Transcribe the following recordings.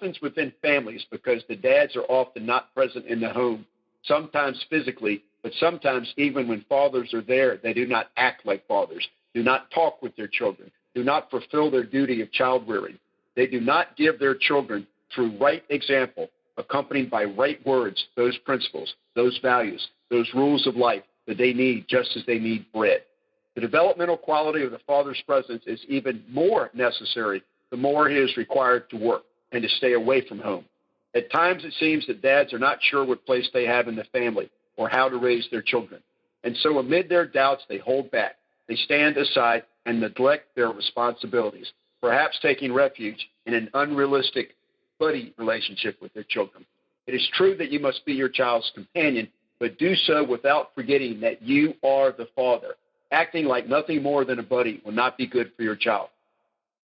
happens within families because the dads are often not present in the home, sometimes physically, but sometimes even when fathers are there, they do not act like fathers, do not talk with their children, do not fulfill their duty of child rearing. They do not give their children, through right example, accompanied by right words, those principles, those values, those rules of life that they need just as they need bread. The developmental quality of the father's presence is even more necessary the more he is required to work and to stay away from home. At times it seems that dads are not sure what place they have in the family or how to raise their children. And so amid their doubts, they hold back. They stand aside and neglect their responsibilities, perhaps taking refuge in an unrealistic buddy relationship with their children. It is true that you must be your child's companion, but do so without forgetting that you are the father. Acting like nothing more than a buddy will not be good for your child.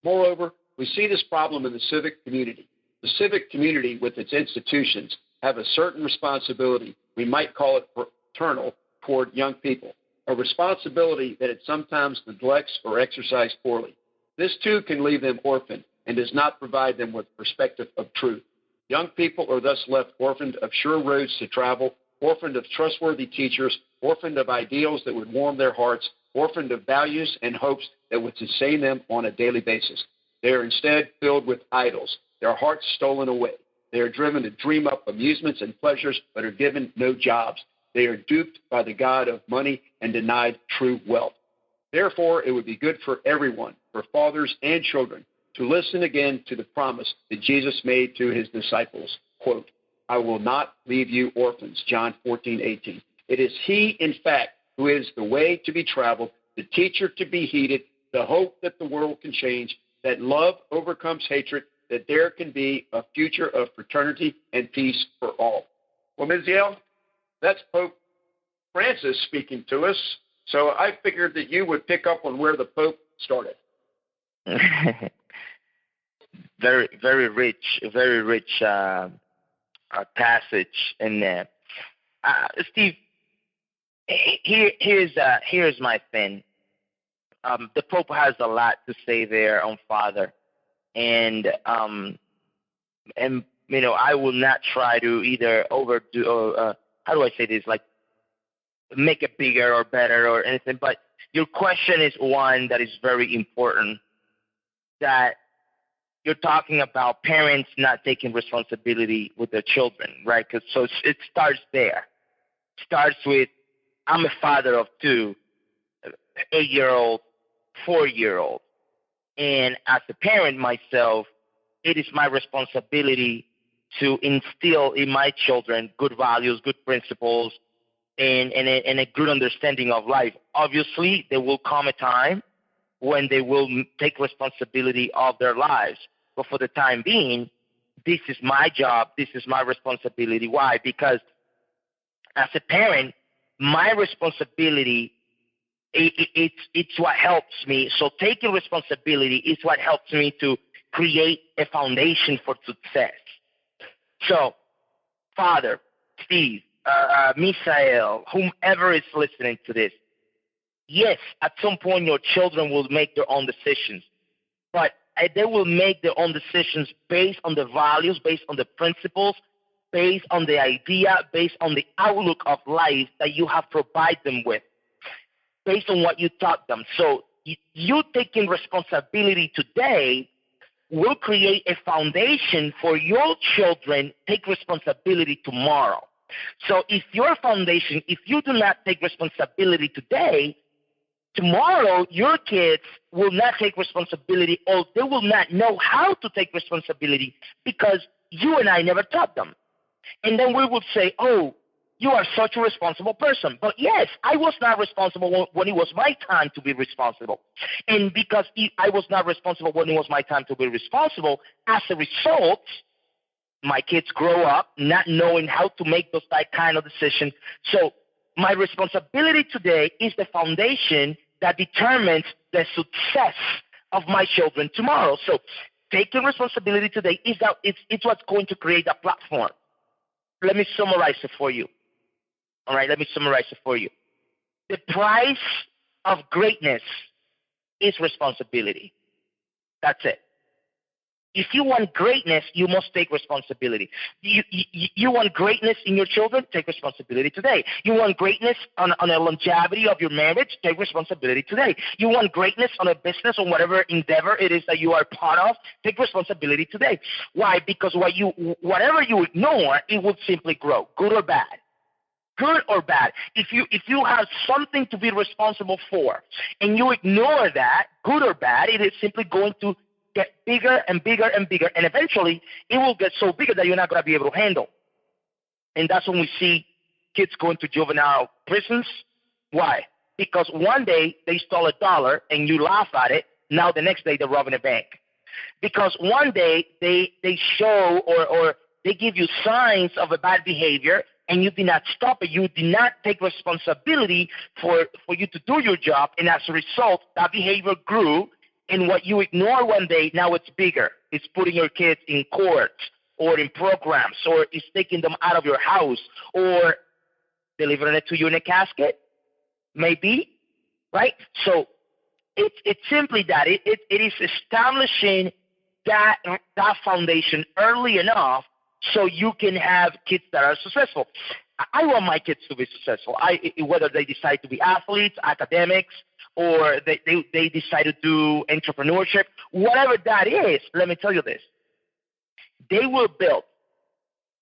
Moreover, we see this problem in the civic community. The civic community, with its institutions, have a certain responsibility, we might call it paternal, toward young people, a responsibility that it sometimes neglects or exercises poorly. This too can leave them orphaned and does not provide them with perspective of truth. Young people are thus left orphaned of sure roads to travel, orphaned of trustworthy teachers, orphaned of ideals that would warm their hearts, orphaned of values and hopes that would sustain them on a daily basis. They are instead filled with idols, their hearts stolen away. They are driven to dream up amusements and pleasures, but are given no jobs. They are duped by the god of money and denied true wealth. Therefore, it would be good for everyone, for fathers and children, to listen again to the promise that Jesus made to his disciples. Quote, I will not leave you orphans, John 14:18. It is he, in fact, who is the way to be traveled, the teacher to be heeded, the hope that the world can change, that love overcomes hatred, that there can be a future of fraternity and peace for all. Well, Misaél, that's Pope Francis speaking to us, so I figured that you would pick up on where the Pope started. Very rich passage in there. Steve, here's my thing. The Pope has a lot to say there on father, and you know, I will not try to either overdo or how do I say this, like make it bigger or better or anything. But your question is one that is very important. That you're talking about parents not taking responsibility with their children, right? Because it starts there. Starts with, I'm a father of two, 8-year-old, 4-year-old. And as a parent myself, it is my responsibility to instill in my children good values, good principles, and a good understanding of life. Obviously, there will come a time when they will take responsibility of their lives. But for the time being, this is my job. This is my responsibility. Why? Because as a parent, my responsibility, it's what helps me. So taking responsibility is what helps me to create a foundation for success. So, Father, Steve, Misaél, whomever is listening to this, yes, at some point your children will make their own decisions, but they will make their own decisions based on the values, based on the principles, based on the idea, based on the outlook of life that you have provided them with, based on what you taught them. So you taking responsibility today will create a foundation for your children take responsibility tomorrow. So if your foundation, if you do not take responsibility today, tomorrow your kids will not take responsibility, or they will not know how to take responsibility because you and I never taught them. And then we would say, oh, you are such a responsible person. But yes, I was not responsible when it was my time to be responsible. And because I was not responsible when it was my time to be responsible, as a result, my kids grow up not knowing how to make those kind of decisions. So my responsibility today is the foundation that determines the success of my children tomorrow. So taking responsibility today is that it's what's going to create a platform. Let me summarize it for you. All right, let me summarize it for you. The price of greatness is responsibility. That's it. If you want greatness, you must take responsibility. You want greatness in your children? Take responsibility today. You want greatness on a longevity of your marriage? Take responsibility today. You want greatness on a business or whatever endeavor it is that you are part of? Take responsibility today. Why? Because whatever you ignore, it will simply grow, good or bad. Good or bad. If you have something to be responsible for and you ignore that, good or bad, it is simply going to get bigger and bigger and bigger, and eventually it will get so bigger that you're not going to be able to handle. And that's when we see kids going to juvenile prisons. Why? Because one day they stole $1 and you laugh at it. Now the next day they're robbing a bank. Because one day they show or they give you signs of a bad behavior and you did not stop it. You did not take responsibility for you to do your job. And as a result, that behavior grew. And what you ignore one day, now it's bigger. It's putting your kids in court or in programs, or it's taking them out of your house or delivering it to you in a casket, maybe, right? So it's simply that. It is establishing that foundation early enough so you can have kids that are successful. I want my kids to be successful. Whether they decide to be athletes, academics, or they decide to do entrepreneurship, whatever that is, let me tell you this. They were built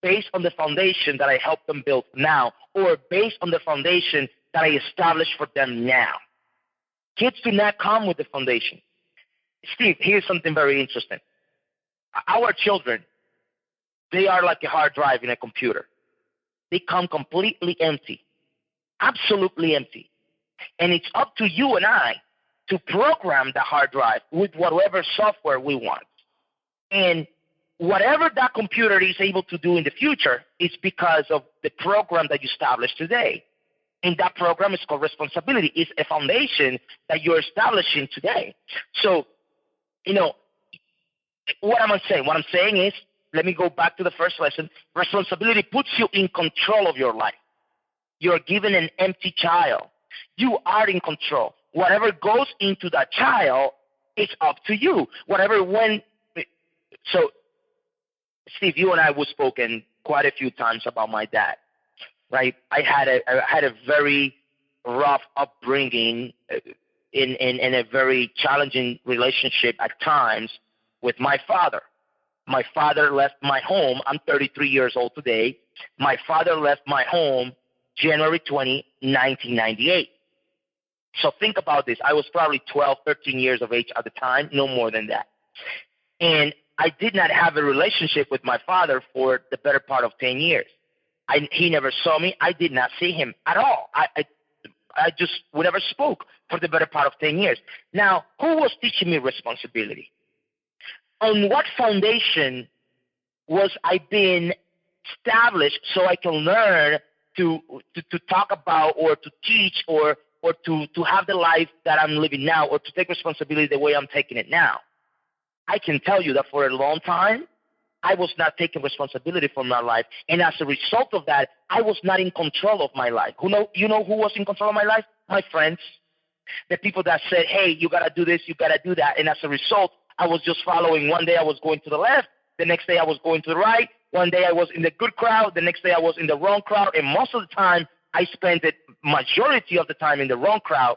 based on the foundation that I helped them build now, or based on the foundation that I established for them now. Kids do not come with the foundation. Steve, here's something very interesting. Our children, they are like a hard drive in a computer. They come completely empty, absolutely empty. And it's up to you and I to program the hard drive with whatever software we want. And whatever that computer is able to do in the future is because of the program that you established today. And that program is called responsibility. It's a foundation that you're establishing today. So, what am I saying? What I'm saying is, let me go back to the first lesson. Responsibility puts you in control of your life. You're given an empty child. You are in control. Whatever goes into that child, it's up to you. So, Steve, you and I have spoken quite a few times about my dad, right? I had a very rough upbringing in a very challenging relationship at times with my father. My father left my home. I'm 33 years old today. My father left my home January 20, 1998. So think about this. I was probably 12, 13 years of age at the time, no more than that. And I did not have a relationship with my father for the better part of 10 years. He never saw me. I did not see him at all. We never spoke for the better part of 10 years. Now, who was teaching me responsibility? On what foundation was I being established so I can learn to talk about or to teach or to have the life that I'm living now, or to take responsibility the way I'm taking it now? I can tell you that for a long time, I was not taking responsibility for my life. And as a result of that, I was not in control of my life. You know who was in control of my life? My friends. The people that said, hey, you got to do this, you got to do that. And as a result, I was just following. One day I was going to the left. The next day I was going to the right. One day I was in the good crowd. The next day I was in the wrong crowd. And most of the time, I spent the majority of the time in the wrong crowd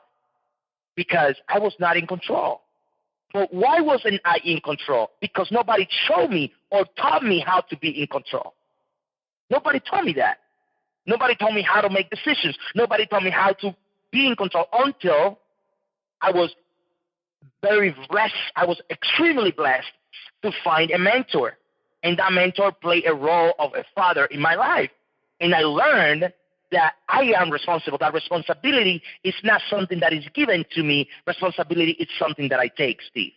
because I was not in control. But why wasn't I in control? Because nobody showed me or taught me how to be in control. Nobody told me that. Nobody told me how to make decisions. Nobody told me how to be in control until I was very blessed. I was extremely blessed to find a mentor. And that mentor played a role of a father in my life. And I learned that I am responsible. That responsibility is not something that is given to me. Responsibility is something that I take, Steve.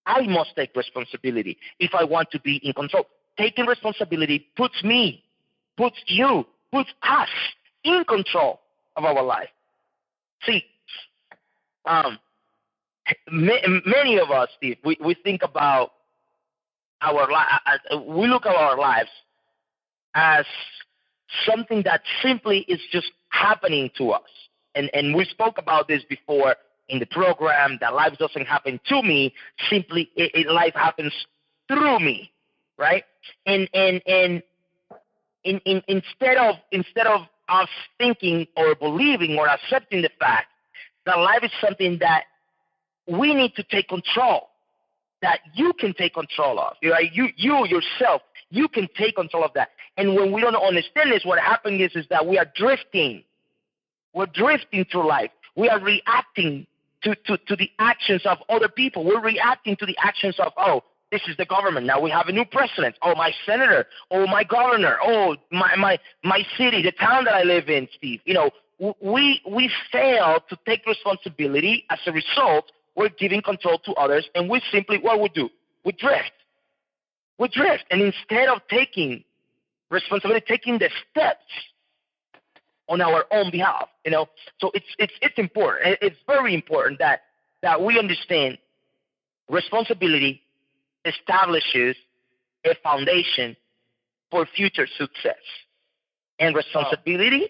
I must take responsibility if I want to be in control. Taking responsibility puts you, puts us in control of our life. See, many of us, Steve, we think about our life. We look at our lives as something that simply is just happening to us. And we spoke about this before in the program, that life doesn't happen to me. Simply, life happens through me, right? And instead of us thinking or believing or accepting the fact that life is something that we need to take control, that you can take control of, right? You yourself, you can take control of that. And when we don't understand this, what happens is that we are drifting. We're drifting through life. We are reacting to the actions of other people. We're reacting to the actions of, oh, this is the government. Now we have a new president. Oh, my senator. Oh, my governor. Oh, my city, the town that I live in, Steve. You know, we fail to take responsibility. As a result, we're giving control to others, and we simply, what we do? We drift. We drift. And instead of taking responsibility, taking the steps on our own behalf, you know. So it's important. It's very important that we understand responsibility establishes a foundation for future success. And responsibility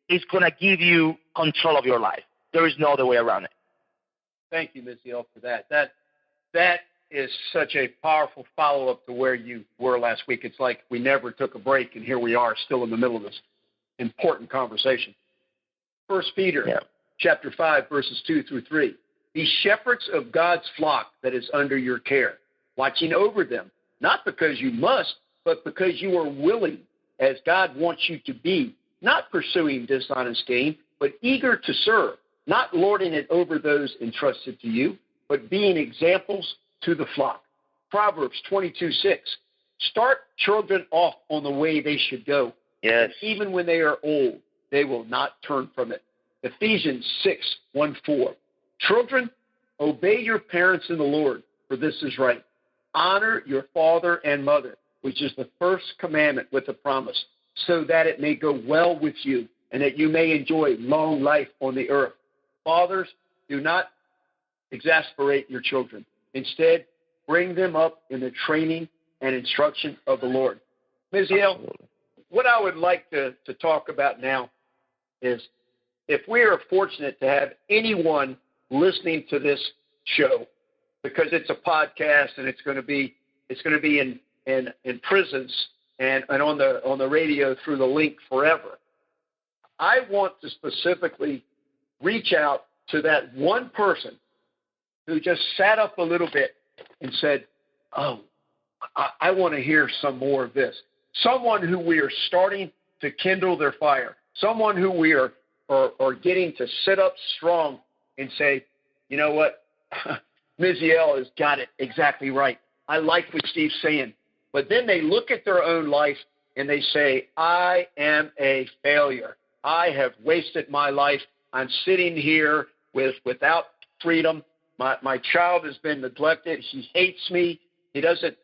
is going to give you control of your life. There is no other way around it. Thank you, Misaél, for that. That is such a powerful follow-up to where you were last week. It's like we never took a break, and here we are still in the middle of this important conversation. 1 Peter chapter 5, verses 2 through 3. Be shepherds of God's flock that is under your care, watching over them, not because you must, but because you are willing, as God wants you to be, not pursuing dishonest gain, but eager to serve, not lording it over those entrusted to you, but being examples to the flock. Proverbs 22:6. Start children off on the way they should go. Yes. Even when they are old, they will not turn from it. Ephesians 6:1-4. Children, obey your parents in the Lord, for this is right. Honor your father and mother, which is the first commandment with a promise, so that it may go well with you and that you may enjoy long life on the earth. Fathers, do not exasperate your children. Instead, bring them up in the training and instruction of the Lord. Misaél, what I would like to talk about now is if we are fortunate to have anyone listening to this show, because it's a podcast and it's going to be in prisons and on the radio through the link forever. I want to specifically reach out to that one person who just sat up a little bit and said, oh, I want to hear some more of this. Someone who we are starting to kindle their fire. Someone who we are getting to sit up strong and say, you know what, Misaél has got it exactly right. I like what Steve's saying. But then they look at their own life and they say, I am a failure. I have wasted my life. I'm sitting here without freedom. My child has been neglected. He hates me. He doesn't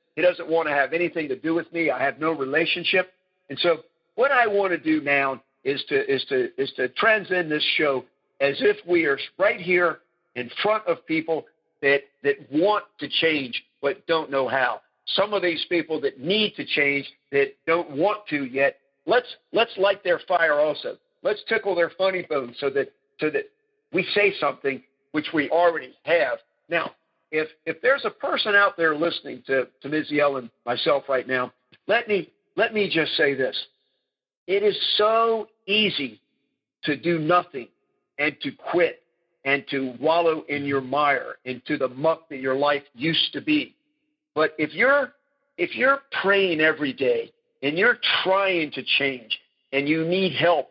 want to have anything to do with me. I have no relationship. And so what I want to do now is to transcend this show as if we are right here in front of people that want to change but don't know how. Some of these people that need to change that don't want to yet, let's light their fire also. Let's tickle their funny bone so that we say something which we already have. Now, if there's a person out there listening to Misaél and myself right now, let me just say this. It is so easy to do nothing and to quit and to wallow in your mire, into the muck that your life used to be. But if you're praying every day and you're trying to change and you need help,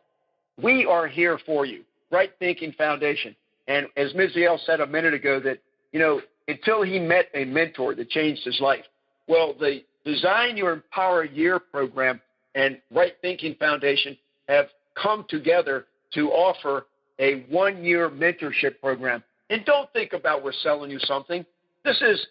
we are here for you. Right Thinking Foundation. And as Misaél said a minute ago, that, you know, until he met a mentor that changed his life. Well, the Design Your Empower Year program and Right Thinking Foundation have come together to offer a 1-year mentorship program. And don't think about we're selling you something. This is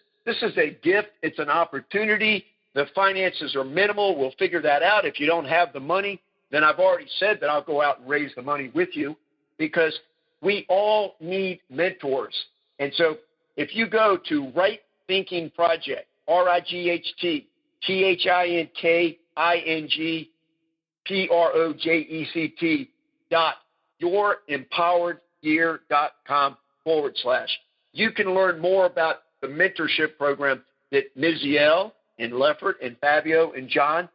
a gift. It's an opportunity. The finances are minimal. We'll figure that out. If you don't have the money, then I've already said that I'll go out and raise the money with you, because we all need mentors. And so if you go to Right Thinking Project, RIGHTThinkProject.yourempoweredyear.com/. You can learn more about the mentorship program that Misaél and Leffert and Fabio and John,